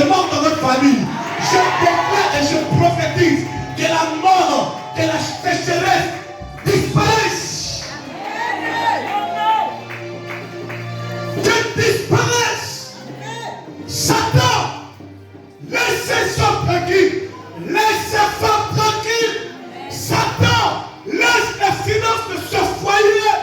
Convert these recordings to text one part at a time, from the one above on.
mort dans votre famille. Je déclare et je prophétise que la mort, que la sécheresse disparaisse. Que disparaisse. Satan, laissez ça tranquille. Laissez ça tranquille. Satan, laisse la finance de ce foyer.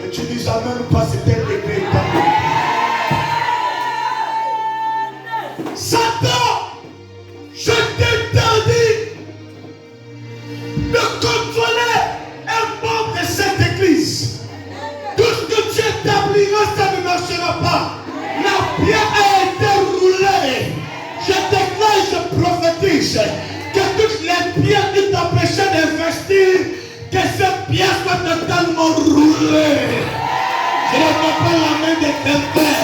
Et tu dis amen ou pas, c'est un degré. Satan, je t'interdis de contrôler un membre de cette église. Tout ce que tu établiras, ça ne marchera pas. La pierre a été roulée. Je déclare et je prophétise que toutes les pierres qui t'empêchaient d'investir, que ces pierres soient totalement roulées. Je ne vois pas la main de quelqu'un.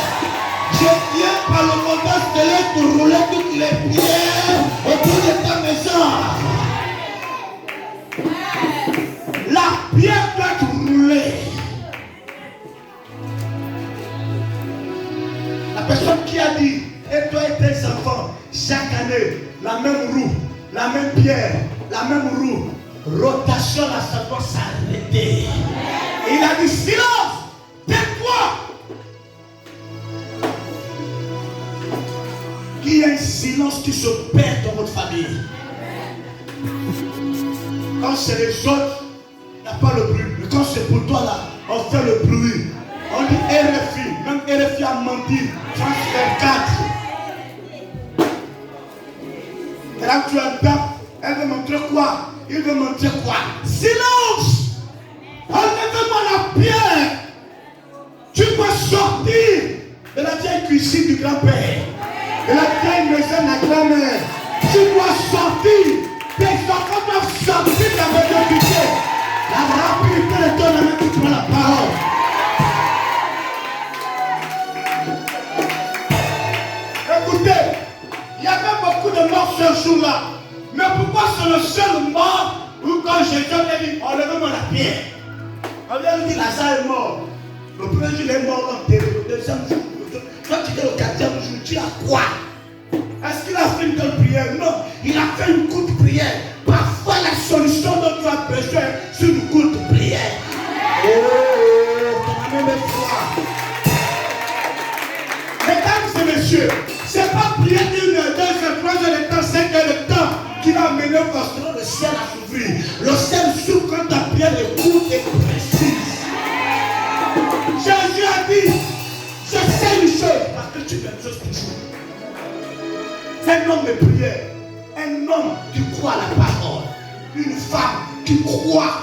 Je viens par le mandat céleste pour rouler toutes les pierres autour de ta maison. La pierre doit être roulée. La personne qui a dit, et toi et tes enfants, chaque année, la même roue, la même pierre, la même roue, rotation, là, ça doit s'arrêter. Et il a dit, silence, tais-toi. Il y a un silence qui se perd dans votre famille. Quand c'est les autres, il n'y a pas le bruit. Mais quand c'est pour toi là, on fait le bruit. On dit RFI, même RFI a menti. France 24. Et là tu entends, elle veut montrer quoi? Il veut montrer quoi? Silence! Enlève-moi la pierre. Tu dois sortir de la vieille cuisine du grand-père. Et la vieille maison de la grand-mère. Tu dois sortir. Tes enfants doivent sortir de la médiocrité. La rapidité de ton ami qui prend la parole. Écoutez, il y avait beaucoup de morts ce jour-là. Mais pourquoi c'est le seul mort où quand Jésus a dit, enlevez-moi la pierre. On vient lui dire, Lazare est mort. Le premier jour, il est mort, l'enterré. Le deuxième jour, quand tu es au quatrième jour, tu as quoi? Est-ce qu'il a fait une grande prière? Non, il a fait une courte prière. Parfois, la solution dont tu as besoin, c'est une courte prière. Oh, ton ami est froid. Mesdames et messieurs, c'est pas prier 1 heure, 2 heures, 3 heures de temps, 5 heures de temps qui va amener forcément le ciel à s'ouvrir. Le ciel s'ouvre quand ta prière est courte et précise. Jésus a dit, je sais une chose, parce que tu fais une chose toujours. Un homme de prière, un homme qui croit à la parole, une femme qui croit.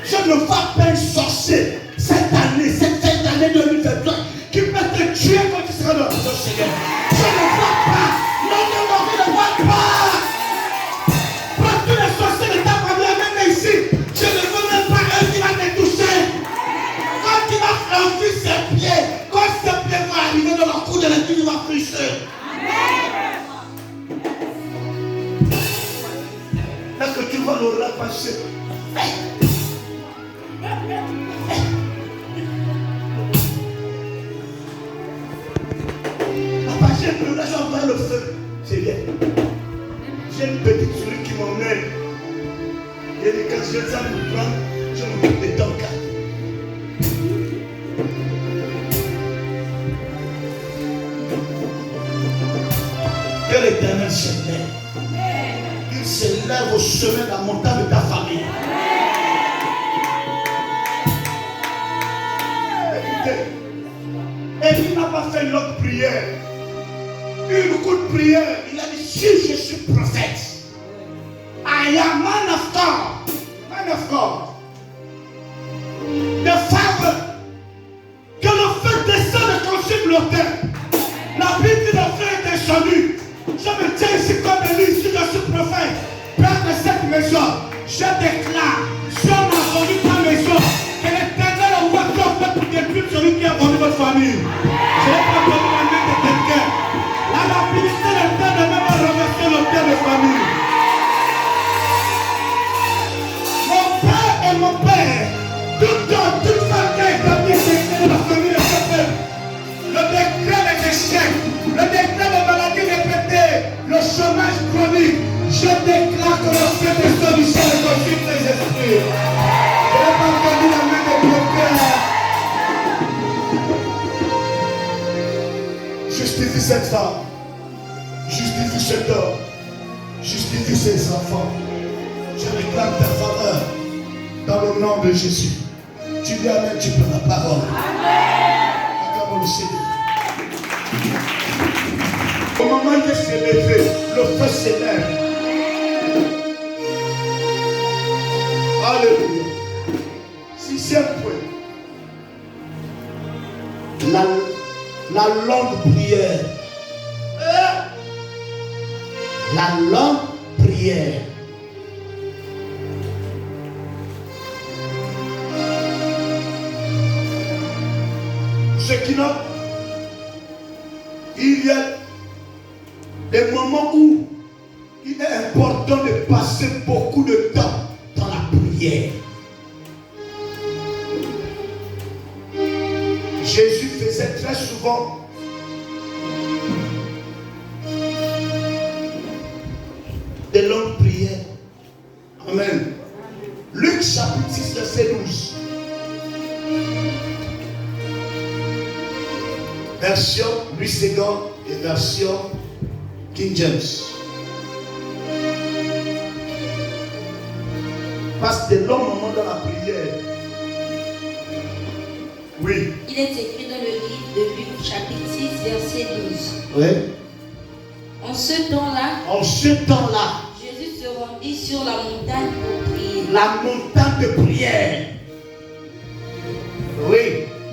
Je ne vois pas un sorcier cette année 2023 qui peut te tuer quand tu seras dans la maison Seigneur. Je ne vois pas. Non, je ne vois pas. Pas tous les sorciers de ta famille, même ici. Je ne veux même pas un qui va te toucher. Quand tu vas franchir ses pieds, quand ses pieds vont arriver dans la cour de l'église, il va frisser. Est-ce que tu vas le repasser? Papa, j'ai pleuré, j'envoie le feu. C'est bien. J'ai une petite souris qui m'emmène. Il dit quand je vais me prendre, je m'occupe de ton cas. Que l'Éternel se lève. Il se lève au sommet de la montagne de ta famille. Et il n'a pas fait une autre prière. Une courte prière. Il a dit, si je suis prophète, I am man of God. Man of God. The Father. Que le feu descende et consume l'autel. La Bible dit, le feu est descendu. Je me tiens ici comme Élie, si je suis prophète. Père de cette maison, je déclare, si on a vendu ta maison, que l'Éternel envoie ton feu pour détruire celui qui a vendu votre famille. Je n'ai pas besoin de la main de quelqu'un. La rapidité de l'Éternel même a renversé l'autel de famille. Mon père et mon père, toute femme qui a été que le Saint-Esprit du ciel confirme tes esprits. Je n'ai pas entendu la main des bloqueurs. Justifie cette femme. Justifie cet homme. Justifie ses enfants. Je réclame ta faveur dans le nom de Jésus. Tu dis amen, tu prends la parole. Amen. Acclame le Seigneur. Au moment de se lever, le feu s'élève. Alléluia. Sixième point. La longue prière. La longue prière. Ce qui n'a, il y a des moments où il est important de passer beaucoup de temps dans la prière. Jésus faisait très souvent des longues prières. Amen. Luc chapitre 6, verset 12. Version Louis II et version King James. Passe de longs moments dans la prière. Oui. Il est écrit dans le livre de Luc, chapitre 6, verset 12. Oui. En ce temps-là, Jésus se rendit sur la montagne pour prier. La montagne de prière. Oui.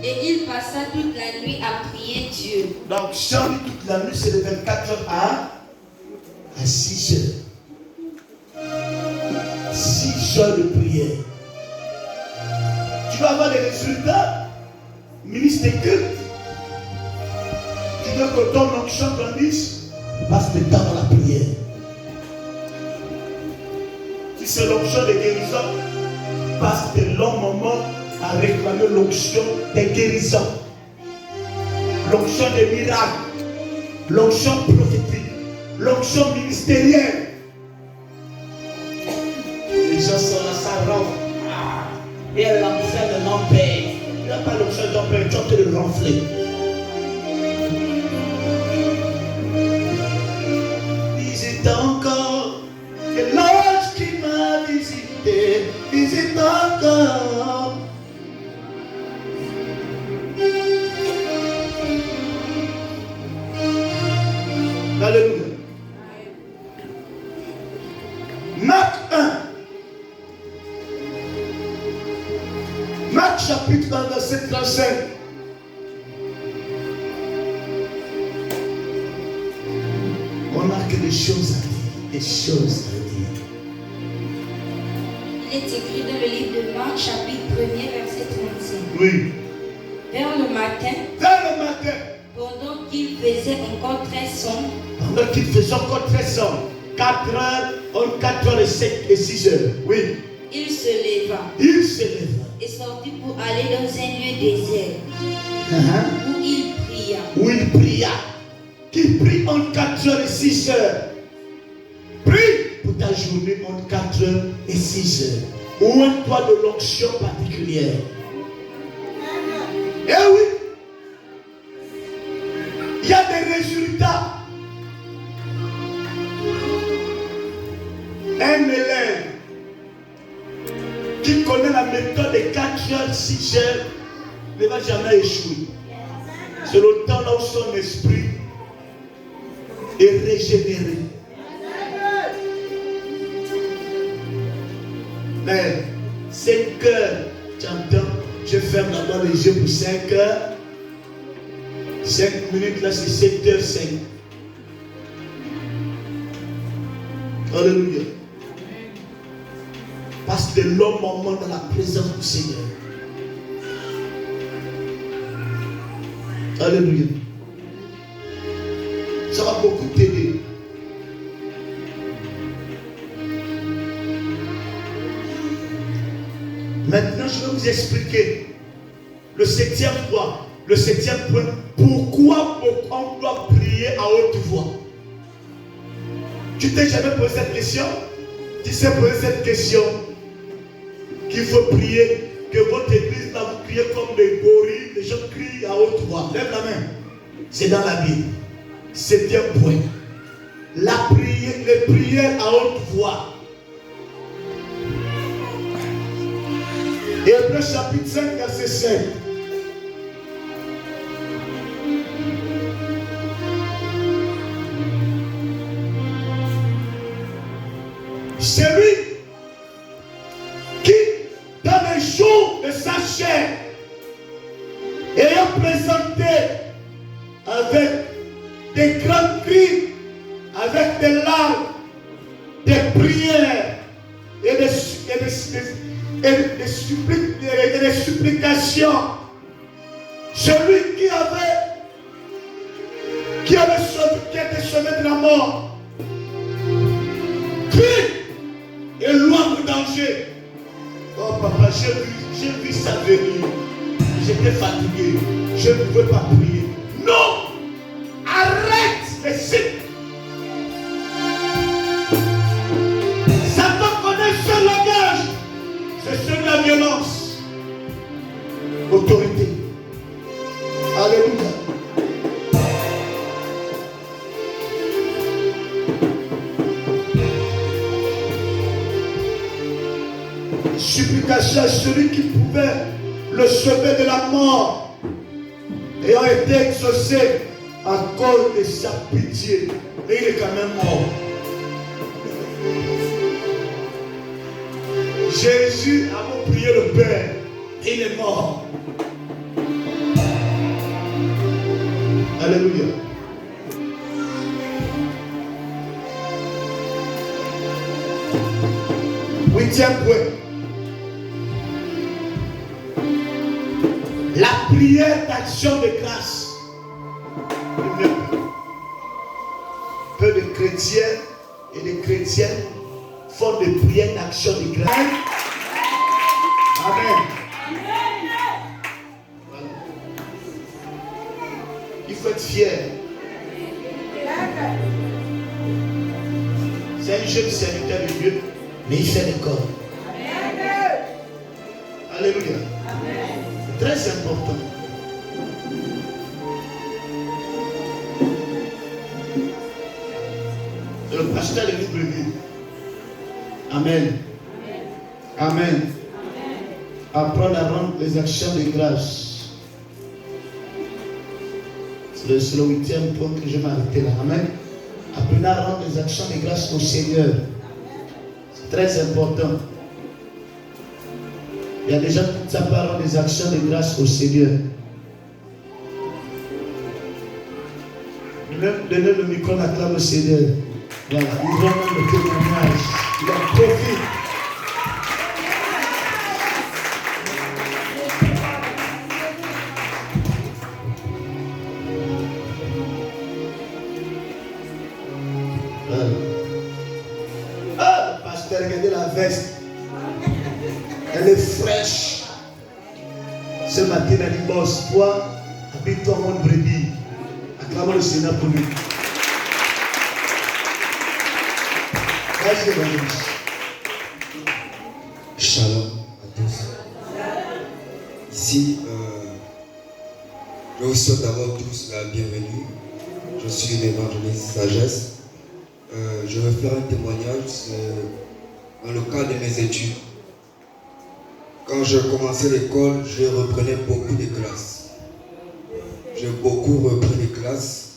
Et il passa toute la nuit à prier Dieu. Donc, si on dit toute la nuit, c'est de 24 heures à 6 heures. 6 heures de prière. Tu vas avoir des résultats. Ministre des cultes. Tu veux que ton onction grandisse. Passe le temps dans la prière. Si c'est l'onction de guérison, passe de longs moments à réclamer l'onction des guérisons, l'onction des miracles, l'onction prophétique, l'onction ministérielle. Les gens sont là, ça rentre. Et l'onction de mon père. Il n'y a pas l'onction de ton père, tu vas te le renfler. Visite encore, et lorsqu'il m'a visité, visite encore. Alléluia. Marc 1. Marc chapitre 1, verset 35. On a que des choses à dire. Des choses à dire. Il est écrit dans le livre de Marc, chapitre 1, verset 35. Oui. Vers le matin, pendant qu'il faisait encore très sombre, pendant qu'il faisait encore très sombre, 4 heures, entre 4 heures et 5 et 6 heures. Oui. Il se leva. Et sortit pour aller dans un lieu désert. Où il pria. Qui prie entre 4 heures et 6 heures. Prie pour ta journée entre 4 heures et 6 heures. Ouvre-toi de l'onction particulière. Eh oui. Il y a des résultats. Un élève qui connaît la méthode de 4 heures, 6 heures ne va jamais échouer. C'est le temps là où son esprit est régénéré. Mais 5 heures, tu entends, je ferme d'abord les yeux pour 5 heures. 5 minutes là, c'est 7h05. Alléluia. Passe de longs moments dans la présence du Seigneur. Alléluia. Ça va beaucoup t'aider. Maintenant, je vais vous expliquer le septième point. Le septième point. Pourquoi on doit prier à haute voix? Tu t'es jamais posé cette question? Tu sais poser cette question qu'il faut prier, que votre église là vous criez comme des gorilles, les gens crient à haute voix. Lève la main. C'est dans la Bible. C'est bien point. La prière, les prières à haute voix. Hébreux chapitre 5, verset 7. Celui qui, dans les jours de sa chair, ayant présenté avec des grands cris, avec des larmes, des prières et des supplications, celui qui était sauvé de la mort, crie et loin le danger. Oh papa, j'ai vu ça venir. J'étais fatigué. Je ne pouvais pas prier. Non! Arrête les signes. Satan connaît ce langage. C'est celui de la violence. Autorité. Alléluia. Supplication à celui qui pouvait le sauver de la mort, ayant été exaucé à cause de sa pitié. Mais il est quand même mort. Jésus a prié le Père. Il est mort. Alléluia. Huitième point. La prière d'action de grâce. Peu de chrétiens et de chrétiennes font des prières d'action de grâce. Amen. Voilà. Il faut être fier. C'est un jeune serviteur de Dieu, mais il fait l'école. Alléluia. Très important. C'est le pasteur de l'Église. Amen. Amen. Apprendre à rendre les actions de grâce. C'est le huitième point que je vais m'arrêter là. Amen. Apprenez à rendre les actions de grâce au Seigneur. C'est très important. Il y a des gens qui ne savent pas rendre des actions de grâce au Seigneur. Donnez le micro, acclame au Seigneur. Voilà, il rend le témoignage. Il en profite. Voilà. Ah, le pasteur, regardez la veste. Elle est fraîche. Ce matin, elle dit, boss, toi, habite-toi mon brebis. Acclamons le Seigneur pour lui. Vas-y, évangéliste. Shalom à tous. Ici, je vous souhaite d'abord tous la bienvenue. Je suis l'évangéliste Sagesse. Je vais faire un témoignage dans le cadre de mes études. Quand je commençais l'école, je reprenais beaucoup de classes. J'ai beaucoup repris les classes.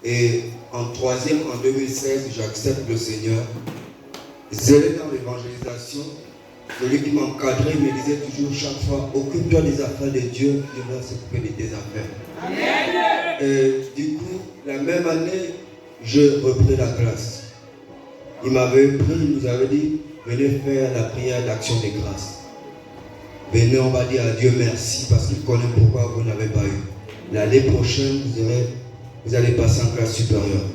Et en troisième, en 2016, j'accepte le Seigneur. Zélé dans l'évangélisation, celui qui m'encadrait me disait toujours chaque fois, occupe-toi des affaires de Dieu, Dieu va s'occuper de tes affaires. Amen. Et du coup, la même année, je repris la classe. Il m'avait pris, il nous avait dit, venez faire la prière d'action de grâce. Venez, on va dire à Dieu merci parce qu'il connaît pourquoi vous n'avez pas eu. L'année prochaine, vous allez passer en classe supérieure.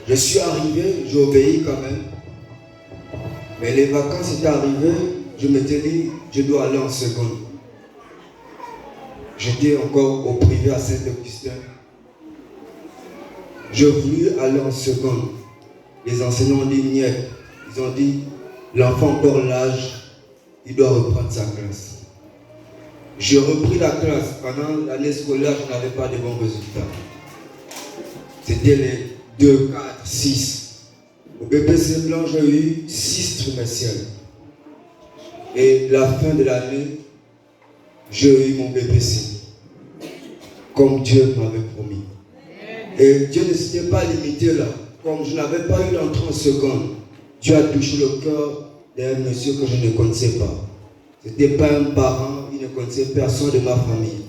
Je suis arrivé, j'ai obéi quand même. Mais les vacances étaient arrivées, je m'étais dit, je dois aller en seconde. J'étais encore au privé à Saint-Augustin. J'ai voulu aller en seconde. Les enseignants ont dit, niet, ils ont dit, l'enfant encore l'âge, il doit reprendre sa classe. J'ai repris la classe. Pendant l'année scolaire, je n'avais pas de bons résultats. C'était les 2, 4, 6. Au BPC blanc, j'ai eu 6 trimestriels. Et la fin de l'année, j'ai eu mon BPC. Comme Dieu m'avait promis. Et Dieu ne s'était pas limité là. Comme je n'avais pas eu l'entrée en seconde, Dieu a touché le cœur d'un monsieur que je ne connaissais pas. Ce n'était pas un parent, il ne connaissait personne de ma famille.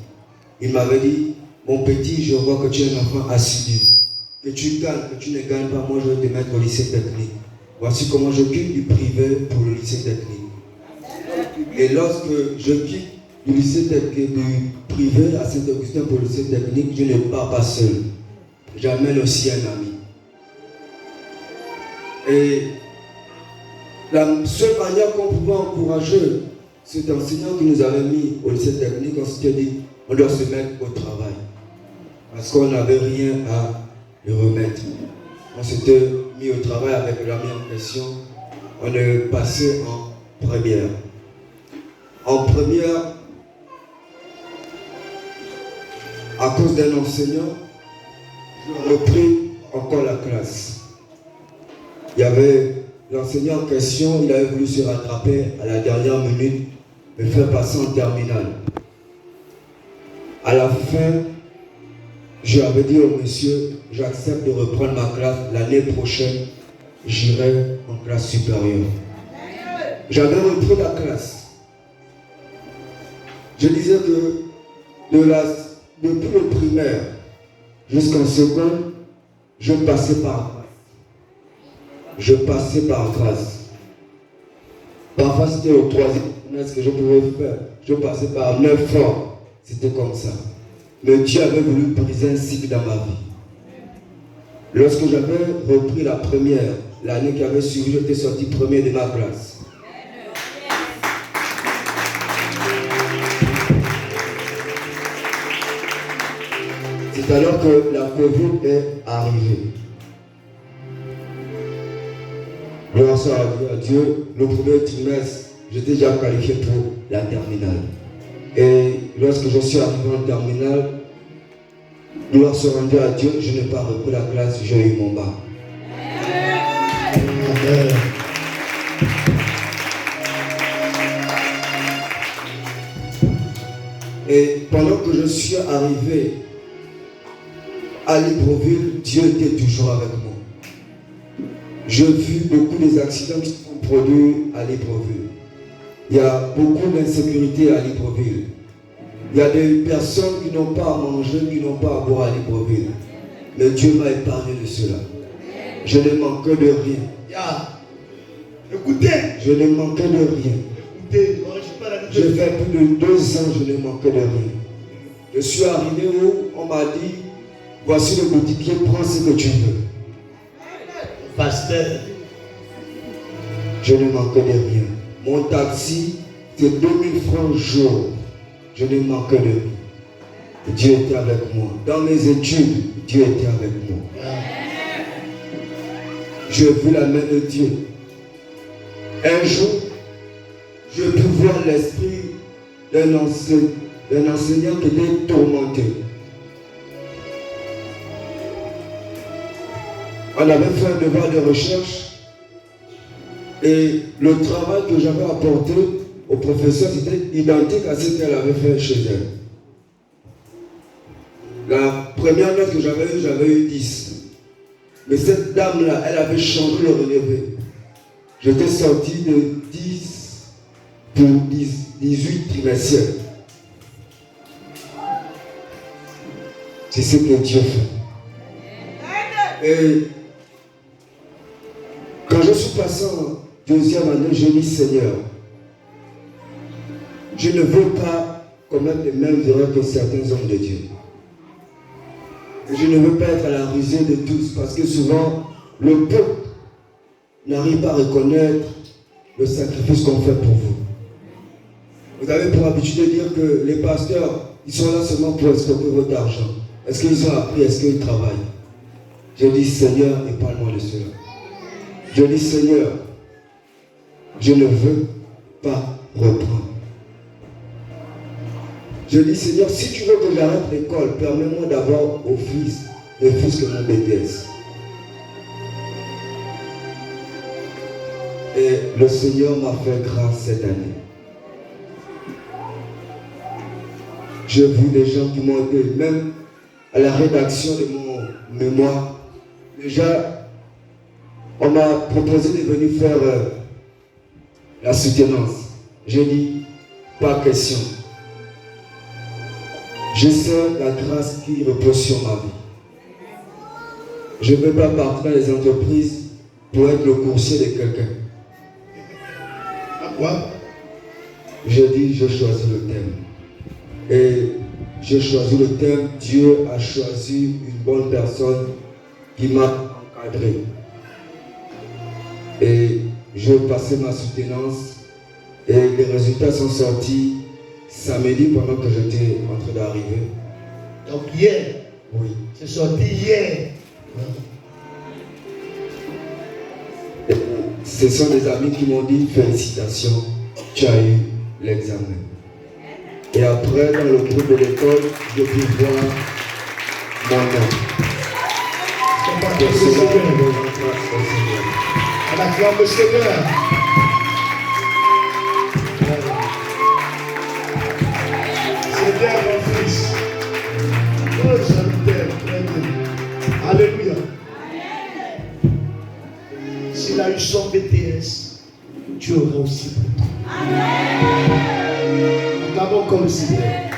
Il m'avait dit, mon petit, je vois que tu es un enfant assidu. Que tu gagnes, que tu ne gagnes pas, moi je vais te mettre au lycée technique. Voici comment je quitte du privé pour le lycée technique. Et lorsque je quitte du lycée technique, du privé à Saint-Augustin pour le lycée technique, je ne pars pas seul. J'amène aussi un ami. Et la seule manière qu'on pouvait encourager cet enseignant qui nous avait mis au lycée technique, on s'était dit, on doit se mettre au travail. Parce qu'on n'avait rien à le remettre. On s'était mis au travail avec l'ami en question. On est passé en première. En première, à cause d'un enseignant, j'ai repris encore la classe. Il y avait l'enseignant en question, il avait voulu se rattraper à la dernière minute, me faire passer en terminale. À la fin, j'avais dit au monsieur, j'accepte de reprendre ma classe. L'année prochaine, j'irai en classe supérieure. J'avais repris la classe. Je disais que depuis le primaire jusqu'en seconde, je passais par grâce. Je passais par grâce. Parfois, c'était au troisième trimestre que je pouvais faire. Je passais par 9 ans. C'était comme ça. Mais Dieu avait voulu briser un cycle dans ma vie. Lorsque j'avais repris la première, l'année qui avait suivi, j'étais sorti premier de ma classe. C'est alors que la Covid est arrivée. Gloire soit à Dieu, le premier trimestre, j'étais déjà qualifié pour la terminale. Et lorsque je suis arrivé en terminale, gloire soit rendue à Dieu, je n'ai pas repris la classe, j'ai eu mon bac. Amen. Et pendant que je suis arrivé à Libreville, Dieu était toujours avec moi. J'ai vu beaucoup des accidents qui sont produits à Libreville. Il y a beaucoup d'insécurité à Libreville. Il y a des personnes qui n'ont pas à manger, qui n'ont pas à boire à Libreville. Mais Dieu m'a épargné de cela. Je ne manquais de rien. Écoutez. Je ne manquais de rien. Écoutez, j'ai fait plus de 2 ans, je ne manquais de rien. Je suis arrivé où on m'a dit, voici le boutiquier, prends ce que tu veux. Pasteur. Je ne manquais de rien. Mon taxi, c'est 2000 francs jour. Je ne manquais de rien. Dieu était avec moi. Dans mes études, Dieu était avec moi. J'ai vu la main de Dieu. Un jour, j'ai pu voir l'esprit d'un enseignant qui était tourmenté. On avait fait un devoir de recherche et le travail que j'avais apporté au professeur c'était identique à ce qu'elle avait fait chez elle. La première note que j'avais eu 10. Mais cette dame-là, elle avait changé le relevé. J'étais sorti de 10 pour 18 trimestriels. C'est ce que Dieu fait. Et quand je suis passé en 2e année, j'ai dit Seigneur, je ne veux pas commettre les mêmes erreurs que certains hommes de Dieu. Je ne veux pas être à la risée de tous parce que souvent le peuple n'arrive pas à reconnaître le sacrifice qu'on fait pour vous. Vous avez pour habitude de dire que les pasteurs, ils sont là seulement pour escroquer votre argent. Est-ce qu'ils ont appris? Est-ce qu'ils travaillent? Je dis Seigneur, épargne-moi de cela. Je dis Seigneur, je ne veux pas reprendre. Je dis, Seigneur, si tu veux que j'arrête l'école, permets-moi d'avoir au fils, ne fût-ce que mon BTS. Et le Seigneur m'a fait grâce cette année. J'ai vu des gens qui m'ont aidé, même à la rédaction de mon mémoire. Déjà, on m'a proposé de venir faire la soutenance. J'ai dit, pas question. Je sais la grâce qui repose sur ma vie. Je ne veux pas partir dans les entreprises pour être le coursier de quelqu'un. Quoi? J'ai dit, je choisis le thème. Et j'ai choisi le thème, Dieu a choisi une bonne personne qui m'a encadré. Et je passais ma soutenance et les résultats sont sortis samedi pendant que j'étais en train d'arriver. Donc hier? Oui. C'est sorti hier. Et ce sont des amis qui m'ont dit félicitations, tu as eu l'examen. Et après, dans le groupe de l'école, je pu voir mon nom. C'est cela que je veux rentrer au Seigneur. On acclame le Seigneur. Seigneur, mon fils. Oh, je t'aime. Alléluia. S'il a eu son BTS, tu auras aussi pour toi. Amen. Acclamons comme le Seigneur.